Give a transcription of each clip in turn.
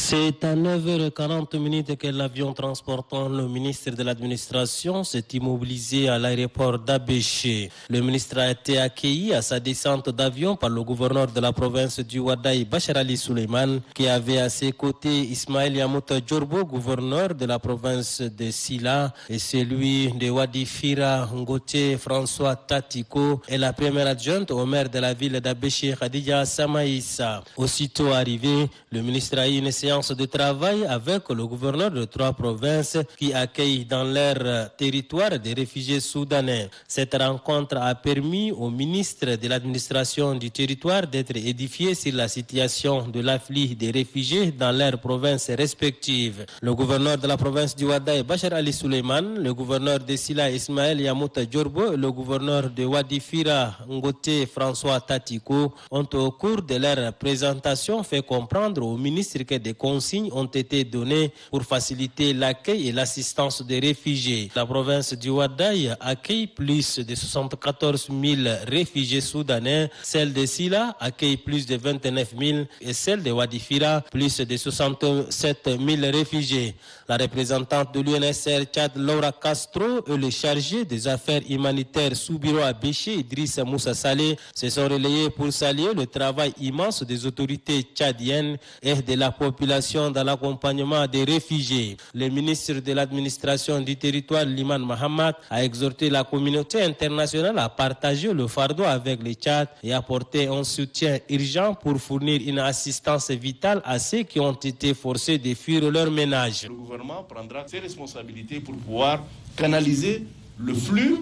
C'est à 9h40 que l'avion transportant le ministre de l'Administration s'est immobilisé à l'aéroport d'Abéché. Le ministre a été accueilli à sa descente d'avion par le gouverneur de la province du Wadaï, Bachar Ali Suleiman, qui avait à ses côtés Ismaël Yamouta Djorbo, gouverneur de la province de Sila, et celui de Wadi Fira Ngoté, François Tatiko, et la première adjointe au maire de la ville d'Abéché, Khadija Samaïssa. Aussitôt arrivé, le ministre a eu une séance de travail avec le gouverneur de 3 provinces qui accueillent dans leur territoire des réfugiés soudanais. Cette rencontre a permis au ministre de l'administration du territoire d'être édifié sur la situation de l'afflux des réfugiés dans leurs provinces respectives. Le gouverneur de la province du Wadaï, Bachar Ali Suleiman, le gouverneur de Sila, Ismaël Yamouta Djorbo, et le gouverneur de Wadi Fira Ngoté, François Tatiko, ont au cours de leur présentation fait comprendre au ministre que des consignes ont été données pour faciliter l'accueil et l'assistance des réfugiés. La province du Wadaï accueille plus de 74 000 réfugiés soudanais. Celle de Sila accueille plus de 29 000 et celle de Wadi Fira plus de 67 000 réfugiés. La représentante de l'UNHCR Tchad, Laura Castro, et le chargé des affaires humanitaires sous bureau à Béché, Idriss Moussa Saleh, se sont relayés pour saluer le travail immense des autorités tchadiennes et de la population dans l'accompagnement des réfugiés. Le ministre de l'administration du territoire, Liman Mahamat, a exhorté la communauté internationale à partager le fardeau avec le Tchad et apporter un soutien urgent pour fournir une assistance vitale à ceux qui ont été forcés de fuir leur ménage. Le gouvernement prendra ses responsabilités pour pouvoir canaliser le flux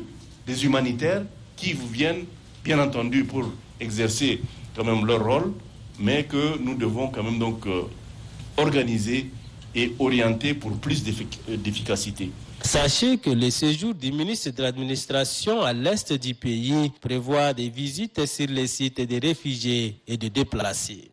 des humanitaires qui vous viennent, bien entendu, pour exercer quand même leur rôle, mais que nous devons quand même donc organiser et orienter pour plus d'efficacité. Sachez que le séjour du ministre de l'Administration à l'est du pays prévoit des visites sur les sites des réfugiés et des déplacés.